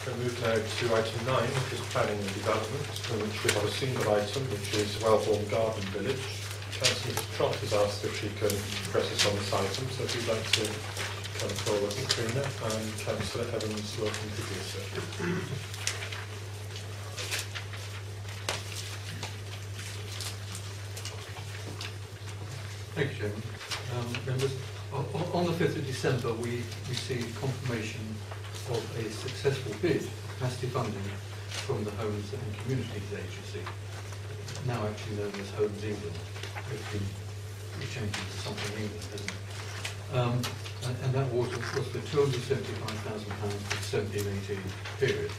We move now to item 9, which is planning and development, in which we have a single item, which is Wellbourne Garden Village. Councillor Trott has asked if she can press us on this item, so if you'd like to come forward, Katrina, and Councillor Evans will introduce it. Thank you, Chairman. Members, on the 5th of December we received confirmation of a successful bid for capacity funding from the Homes and Communities Agency, now actually known as Homes England. It's changed to something England, hasn't it? And that was for £275,000 for the 17-18 period.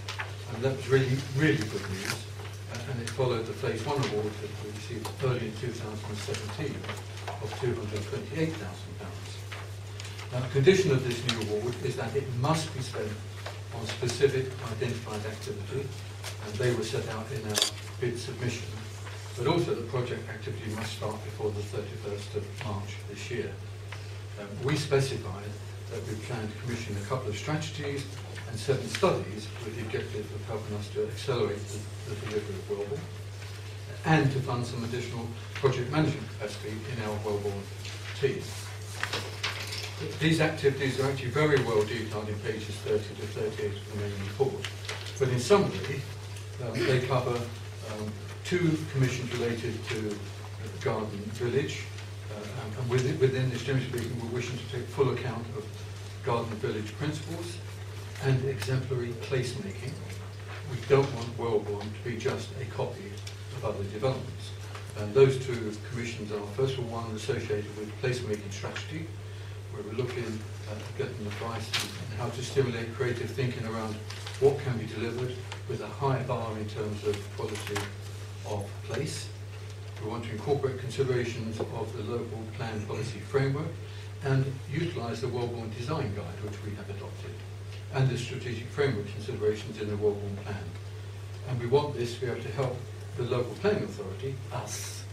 And that was really, really good news. And it followed the Phase 1 award that we received early in 2017 of £228,000. Now, the condition of this new award is that it must be spent on specific identified activity, and they were set out in our bid submission, but also the project activity must start before the 31st of March this year. We specified that we plan to commission a couple of strategies and 7 studies with the objective of helping us to accelerate the delivery of Wellbourne, and to fund some additional project management capacity in our Wellbourne team. These activities are actually very well detailed in pages 30 to 38 of the main report. But in summary, they cover 2 commissions related to Garden Village, and within this, generally speaking, we're wishing to take full account of Garden Village principles and exemplary placemaking. We don't want Wellbourne to be just a copy of other developments. And those 2 commissions are, first of all, one associated with placemaking strategy, where we're looking at getting advice on how to stimulate creative thinking around what can be delivered with a high bar in terms of quality of place. We want to incorporate considerations of the local plan policy framework and utilise the Wellbourne Design Guide, which we have adopted, and the strategic framework considerations in the Wellbourne plan. And we want this to be able to help the local planning authority, us,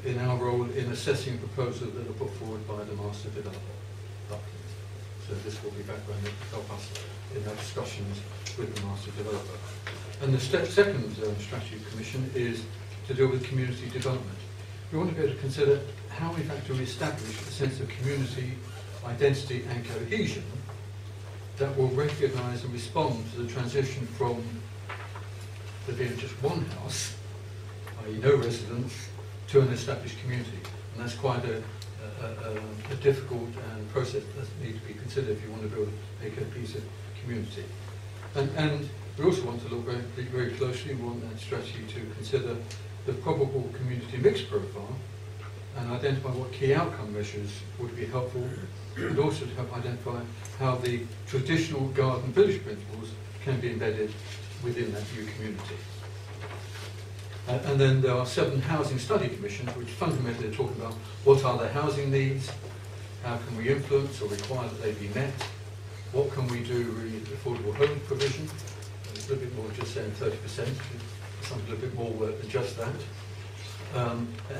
in our role in assessing proposals that are put forward by the Master Developer document. So this will be background to help us in our discussions with the Master Developer. And the second strategy commission is to deal with community development. We want to be able to consider how we've had to establish a sense of community, identity and cohesion that will recognise and respond to the transition from there being just one house, i.e. no residents, to an established community. And that's quite a difficult process that needs to be considered if you want to build a cohesive community. And we also want to look very closely, we want that strategy to consider the probable community mix profile and identify what key outcome measures would be helpful, and also to help identify how the traditional garden village principles can be embedded within that new community. And then there are 7 housing study commissions, which fundamentally are talking about what are the housing needs, how can we influence or require that they be met, what can we do with affordable home provision, a little bit more just saying 30%, something a little bit more work than just that.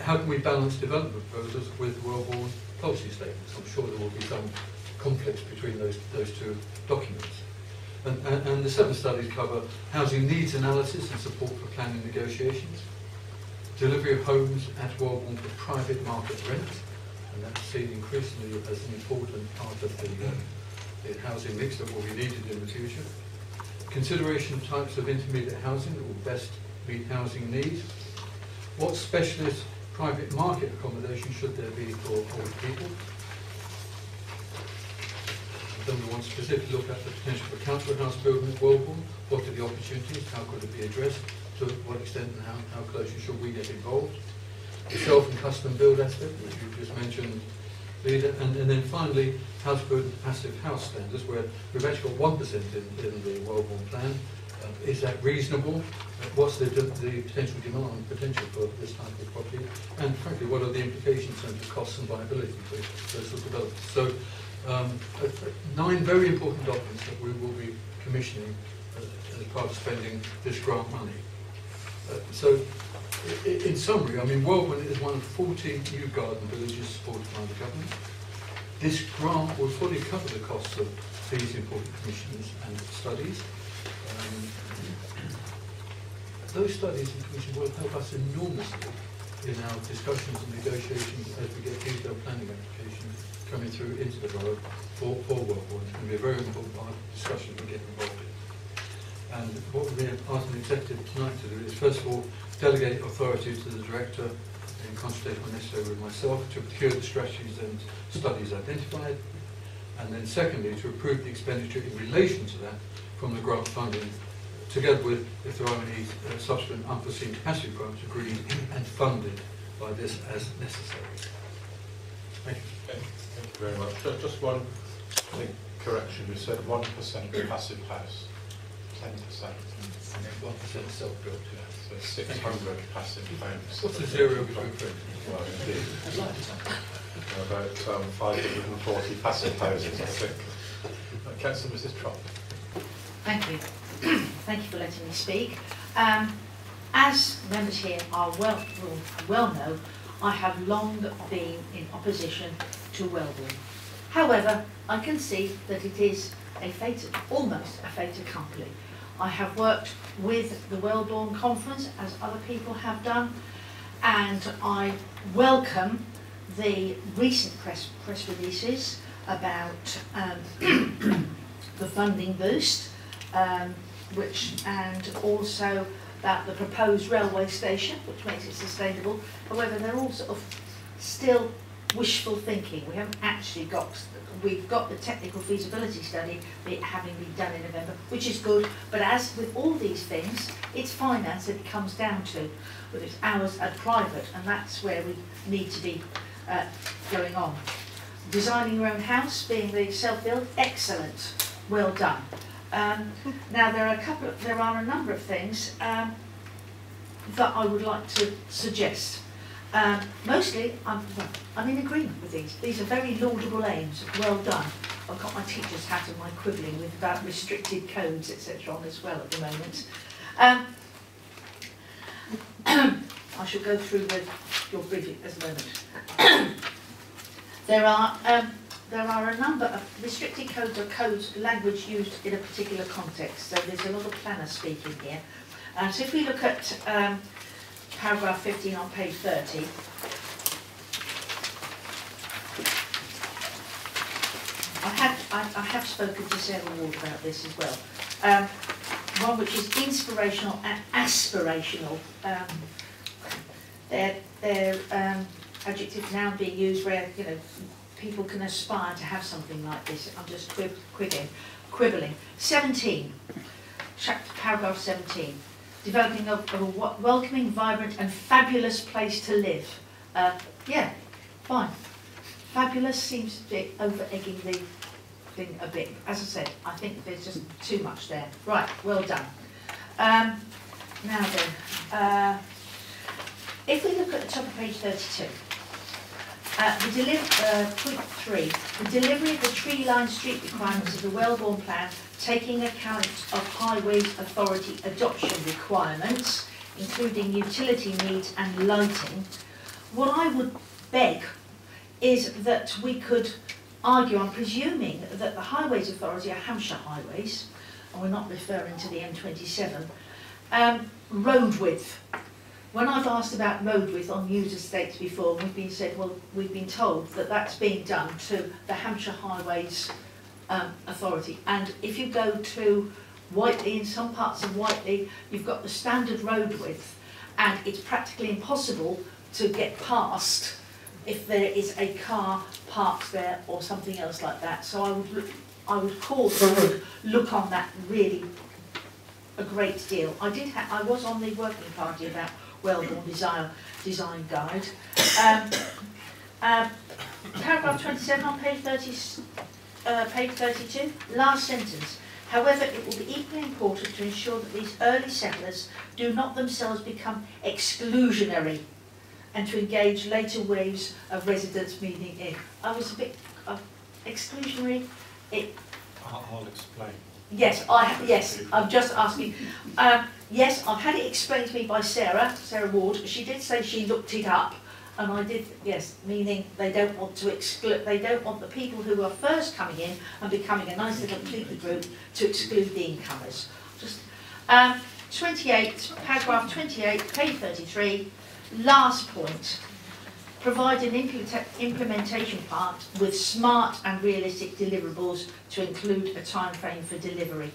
How can we balance development proposals with Wellbourne policy statements? I'm sure there will be some conflicts between those 2 documents. And the 7 studies cover housing needs analysis and support for planning negotiations, delivery of homes at Wellbourne for private market rent, and that's seen increasingly as an important part of the housing mix that will be needed in the future, consideration of types of intermediate housing that will best meet housing needs, what specialist private market accommodation should there be for old people. Then we want to specifically look at the potential for council house building at Wellbourne. What are the opportunities? How could it be addressed? To what extent and how closely should we get involved? The self and custom build aspect, which you've just mentioned, Leader. And then finally, house build and passive house standards, where we've actually got 1% in the Wellbourne plan. Is that reasonable? What's the potential demand potential for this type of property? And frankly, what are the implications in terms of costs and viability for those sort of developments? So 9 very important documents that we will be commissioning as part of spending this grant money. So in summary, I mean, Wellbourne is one of 40 new garden villages supported by the government. This grant will fully cover the costs of these important commissions and studies. Those studies and commission will help us enormously in our discussions and negotiations as we get detailed planning applications coming through into the borough for Wellbourne. It's going to be a very important part of the discussion we get involved in. And what we're asking the executive tonight to do is, first of all, delegate authority to the director in consultation when necessary with myself to procure the strategies and studies identified, and then secondly, to approve the expenditure in relation to that from the grant funding, together with, if there are any subsequent unforeseen capacity requirements, agreed and funded by this as necessary. Thank you. Okay, thank you very much. Just one, I think, correction. You said 1% passive house, 10%. 1% self-built. Yeah, so 600 passive homes. What's the zero between friends? Well, indeed. About 540 passive houses, I think. Councillor Mrs. Trott. Thank you. Thank you for letting me speak. As members here are well know, I have long been in opposition to Wellbourne. However, I can see that it is almost a fait accompli. I have worked with the Wellbourne Conference, as other people have done, and I welcome the recent press releases about the funding boost, and also about the proposed railway station, which makes it sustainable. However, they're all sort of still wishful thinking. We haven't actually we've got the technical feasibility study having been done in November, which is good, but as with all these things, it's finance that it comes down to, whether it's ours and private, and that's where we need to be going on. Designing your own house, being the self-built, excellent, well done. Now there are a number of things that I would like to suggest. Mostly, I'm in agreement with these. These are very laudable aims, well done. I've got my teacher's hat and my quibbling with about restricted codes, etc. on as well at the moment. I shall go through your briefing as a moment. There are a number of restricted codes or codes language used in a particular context. So there's a lot of planner speaking here. So if we look at paragraph 15 on page 30, I have spoken to Sarah Ward about this as well. One which is inspirational and aspirational. They're adjectives now being used where people can aspire to have something like this. I'm just quibbling. 17, paragraph 17. Developing a welcoming, vibrant and fabulous place to live. Yeah, fine. Fabulous seems to be over-egging the thing a bit. As I said, I think there's just too much there. Right, well done. Now then, if we look at the top of page 32, point 3, the delivery of the tree-lined street requirements of the Wellbourne Plan, taking account of Highways Authority adoption requirements, including utility needs and lighting. What I would beg is that we could argue, I'm presuming that the Highways Authority are Hampshire Highways, and we're not referring to the M27, road width. When I've asked about road width on news estates before, we've been told that that's being done to the Hampshire Highways Authority. And if you go to Whiteley, in some parts of Whiteley, you've got the standard road width, and it's practically impossible to get past if there is a car parked there or something else like that. So I would call to look on that really a great deal. I was on the working party about Wellbourne design guide. Paragraph 27 on page 32, last sentence. However, it will be equally important to ensure that these early settlers do not themselves become exclusionary and to engage later waves of residents moving in. I was a bit exclusionary. I'll explain. Yes, I'm just asking. Yes, I've had it explained to me by Sarah Ward. She did say she looked it up, and I did, yes, meaning they don't want to exclude, they don't want the people who are first coming in and becoming a nice little completely group to exclude the incomers. Just 28, paragraph 28, page 33, last point. Provide an implementation plan with smart and realistic deliverables to include a time frame for delivery.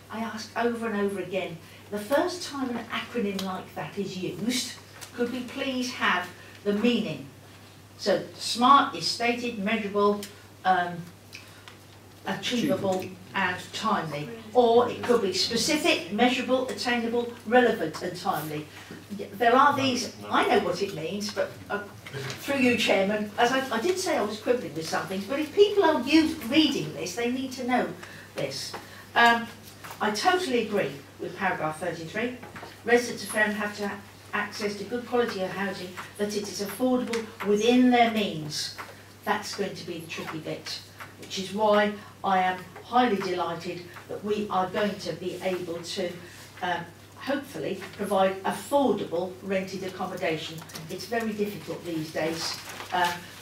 I ask over and over again, the first time an acronym like that is used, could we please have the meaning? So SMART is stated, measurable, achievable and timely. Or it could be specific, measurable, attainable, relevant and timely. There are these, I know what it means, but through you, Chairman, as I did say I was quibbling with something, but if people are reading this, they need to know this. I totally agree with paragraph 33. Residents of Fareham have to have access to good quality of housing, that it is affordable within their means. That's going to be the tricky bit, which is why I am highly delighted that we are going to be able to hopefully provide affordable rented accommodation. It's very difficult these days,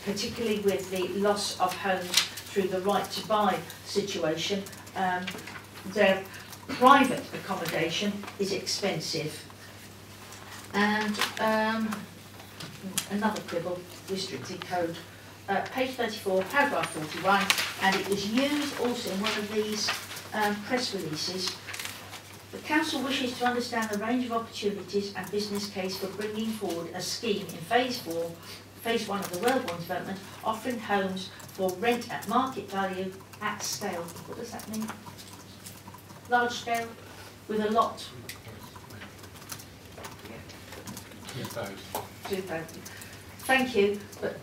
particularly with the loss of homes through the right to buy situation. Their private accommodation is expensive. And another quibble, restricted code. Page 34, paragraph 41, and it was used also in one of these press releases. The Council wishes to understand the range of opportunities and business case for bringing forward a scheme in phase 1 of the Wellbourne development, offering homes for rent at market value at scale. What does that mean? Large scale with a lot. 2,000. 2,000. Thank you, but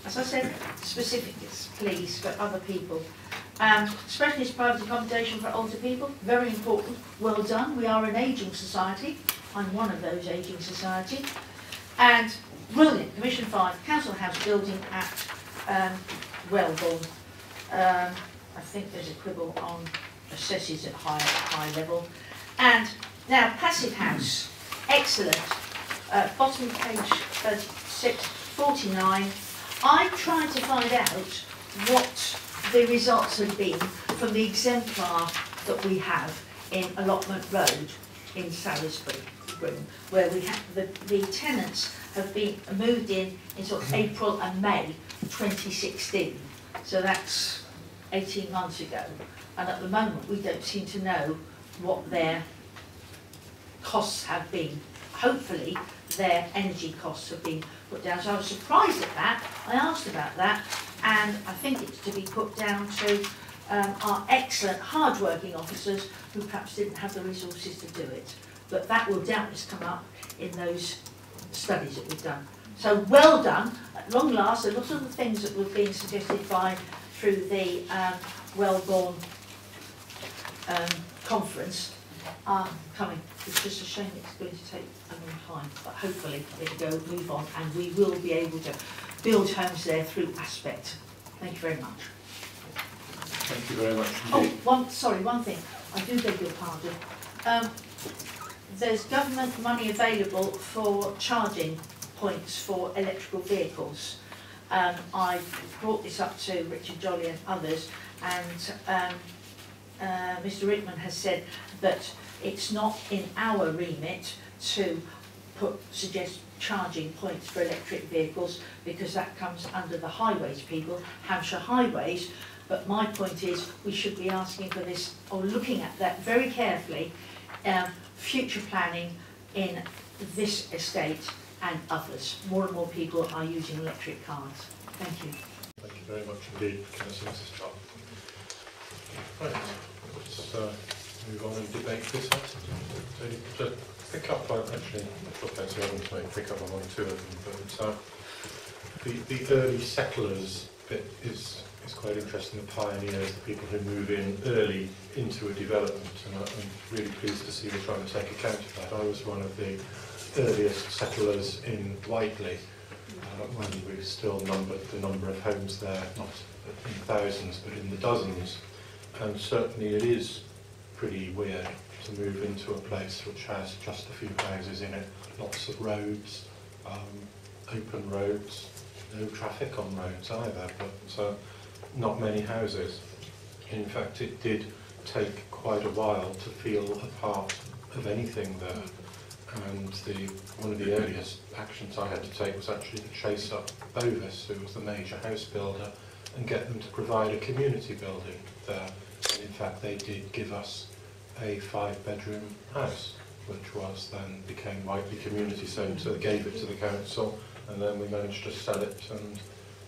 as I said, specifics, please, for other people. Specialist private accommodation for older people, very important. Well done. We are an ageing society. I'm one of those ageing society. And brilliant. Commission 5, council house building at Wellbourne. I think there's a quibble on assesses at high level. And now passive house, excellent. Bottom page 36, 49. I tried to find out what the results had been from the exemplar that we have in Allotment Road in Salisbury, where we have the tenants have been moved in sort of April and May 2016. So that's 18 months ago. And at the moment we don't seem to know what their costs have been. Hopefully their energy costs have been put down. So I was surprised at that. I asked about that, and I think it's to be put down to our excellent hard-working officers who perhaps didn't have the resources to do it. But that will doubtless come up in those studies that we've done. So well done. At long last, a lot of the things that were being suggested through the Wellbourne conference are coming. It's just a shame it's going to take a long time, but hopefully it'll move on, and we will be able to build homes there through Aspect. Thank you very much. Thank you very much indeed. Oh, one thing. I do beg your pardon. There's government money available for charging points for electrical vehicles. I brought this up to Richard Jolly and others, and Mr. Rickman has said that it's not in our remit to suggest charging points for electric vehicles, because that comes under the highways people, Hampshire Highways. But my point is we should be asking for this, or looking at that very carefully, future planning in this estate and others. More and more people are using electric cars. Thank you. Thank you very much indeed, Councillor Mrs. Charles. Right, let's move on and debate this item. So to pick up on, actually, I thought Councillor Evans might pick up on one or two of them, but the early settlers bit is quite interesting, the pioneers, the people who move in early into a development, and I'm really pleased to see we're trying to take account of that. I was one of the earliest settlers in Whiteley, when we still numbered the number of homes there, not in thousands, but in the dozens. And certainly it is pretty weird to move into a place which has just a few houses in it, lots of roads, open roads, no traffic on roads either, but not many houses. In fact, it did take quite a while to feel a part of anything there. And one of the earliest actions I had to take was actually to chase up Bovis, who was the major house builder, and get them to provide a community building there. And in fact, they did give us a 5-bedroom house, which was then became Whiteley Community Centre, gave it to the council, and then we managed to sell it and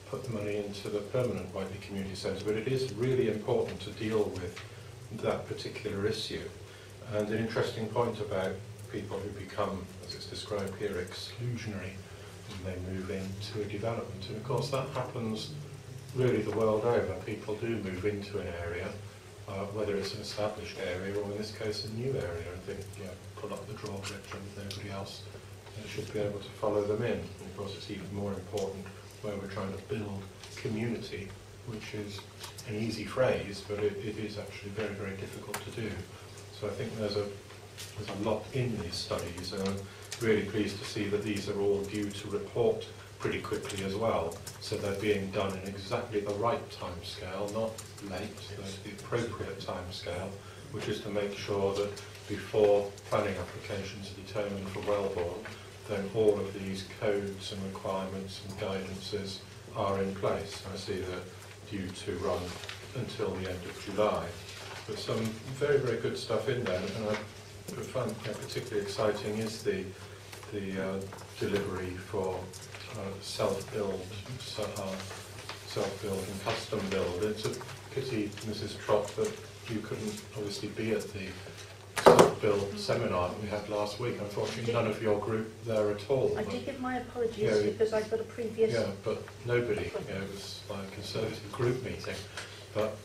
put the money into the permanent Whiteley Community Centre. But it is really important to deal with that particular issue. And an interesting point about people who become, as it's described here, exclusionary when they move into a development. And of course that happens really the world over. People do move into an area, whether it's an established area or in this case a new area, and think, you know, pull up the drawbridge and nobody else should be able to follow them in. And of course it's even more important where we're trying to build community, which is an easy phrase, but it is actually very, very difficult to do. So I think there's a lot in these studies, and I'm really pleased to see that these are all due to report pretty quickly as well. So they're being done in exactly the right time scale, not late, there's the appropriate time scale, which is to make sure that before planning applications are determined for Wellbourne, then all of these codes and requirements and guidances are in place. I see they're due to run until the end of July. But some very, very good stuff in there, and I find particularly exciting is the delivery for self-build and custom build. It's a pity, Mrs. Trott, that you couldn't obviously be at the self-build seminar that we had last week. Unfortunately, none of your group there at all. I did give my apologies because I've got a previous... Yeah, but nobody. It was like a Conservative group meeting. But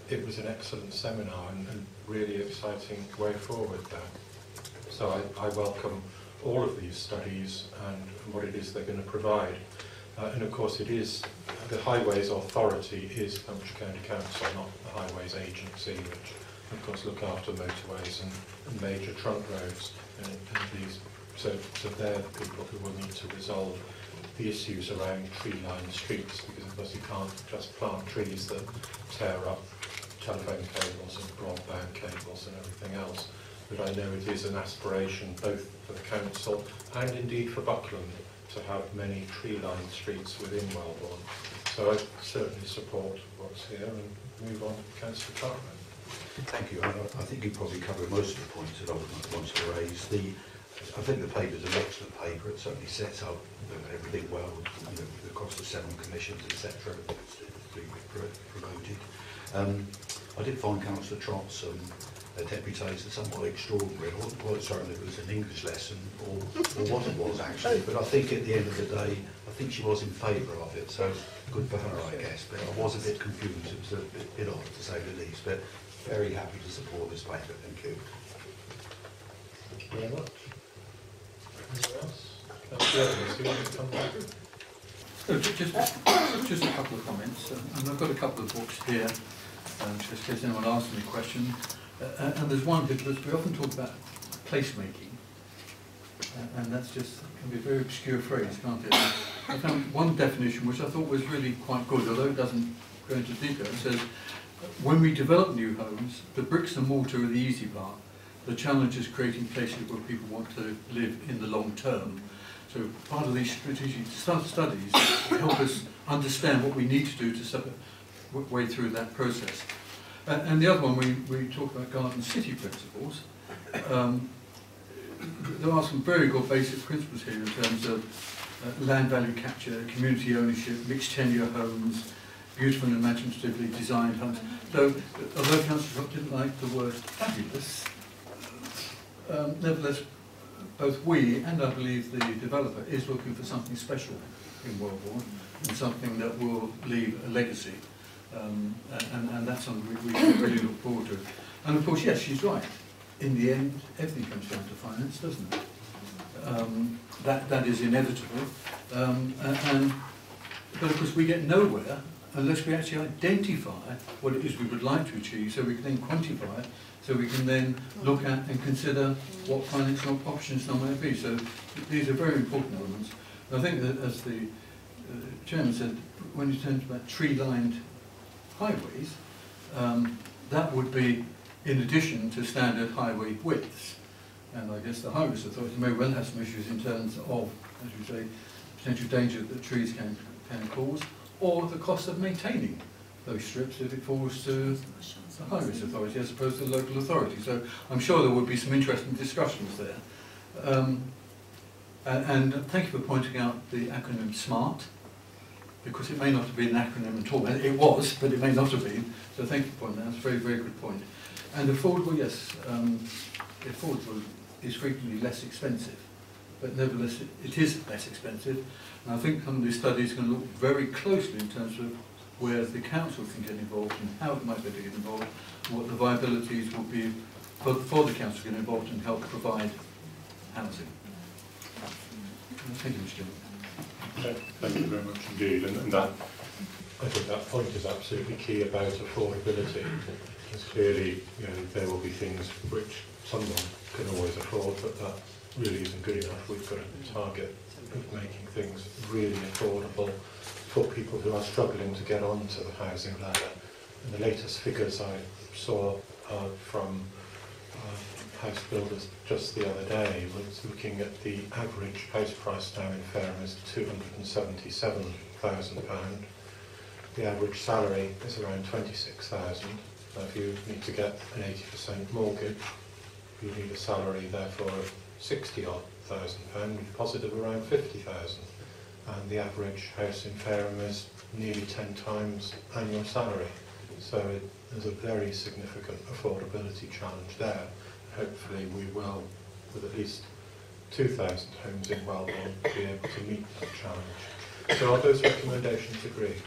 it was an excellent seminar and really exciting way forward there. So I welcome all of these studies and what it is they're going to provide. And of course it is, the Highways Authority is Hampshire County Council, not the Highways Agency, which of course look after motorways and major trunk roads. And these, so they're the people who will need to resolve the issues around tree-lined streets, because of course you can't just plant trees that tear up telephone cables and broadband cables and everything else. But I know it is an aspiration both for the council and indeed for Buckland to have many tree-lined streets within Wellbourne. So I certainly support what's here and move on to Councillor Cartman. Thank you. I think you probably covered most of the points that I wanted to raise. I think the paper is an excellent paper. It certainly sets up everything well, across the 7 commissions, etc. It's being promoted. I did find Councillor Trott's deputation somewhat extraordinary. I wasn't quite certain if it was an English lesson or what it was actually, but I think at the end of the day, I think she was in favour of it, so good for her, I guess. But I was a bit confused. It was a bit odd, to say the least, but very happy to support this paper. Thank you. Thank you very much. Anyone else? Councillor Evans, do you want to come back? So just a couple of comments, and I've got a couple of books here, just in case anyone asks me a question. And there's one, because we often talk about placemaking, and that's just can be a very obscure phrase, can't it? I found one definition which I thought was really quite good, although it doesn't go into detail. It says, when we develop new homes, the bricks and mortar are the easy part. The challenge is creating places where people want to live in the long term. So part of these strategic studies help us understand what we need to do to way through that process. And the other one, we talk about Garden City principles. There are some very good basic principles here in terms of land value capture, community ownership, mixed tenure homes, beautiful and imaginatively designed homes. So, although Councillor Trott didn't like the word fabulous, nevertheless, both we and I believe the developer is looking for something special in Wellbourne and something that will leave a legacy. And that's something we really look forward to. And of course, yes, she's right. In the end, everything comes down to finance, doesn't it? That is inevitable. But of course, we get nowhere unless we actually identify what it is we would like to achieve, so we can then quantify it, so we can then look at and consider what financial options there might be. So these are very important elements. And I think that, as the Chairman said, when you talk about tree-lined highways, that would be in addition to standard highway widths. And I guess the Highways Authority may well have some issues in terms of, as you say, potential danger that trees can cause, or the cost of maintaining those strips if it falls to the Highways Authority as opposed to the local authority. So I'm sure there would be some interesting discussions there. And thank you for pointing out the acronym SMART, because it may not have been an acronym at all. And it was, but it may not have been. So thank you for pointing that. That's a very, very good point. And affordable, yes, affordable is frequently less expensive, but nevertheless it is less expensive. And I think some of these studies are going to look very closely in terms of where the council can get involved and how it might be able to get involved, and what the viabilities will be for the council to get involved and help provide housing. Thank you, Mr. Chairman. Thank you very much indeed. And that, I think that point is absolutely key about affordability. Because clearly, you know, there will be things which someone can always afford, but that really isn't good enough. We've got a target of making things really affordable for people who are struggling to get onto the housing ladder. And the latest figures I saw from house builders just the other day was looking at the average house price now in Fareham is £277,000. The average salary is around 26,000. Now if you need to get an 80% mortgage, you need a salary therefore of £60,000, deposit of around 50,000. And the average house in Fareham is nearly 10 times annual salary. So there's a very significant affordability challenge there. Hopefully we will, with at least 2,000 homes in Wellbourne, be able to meet that challenge. So are those recommendations agreed?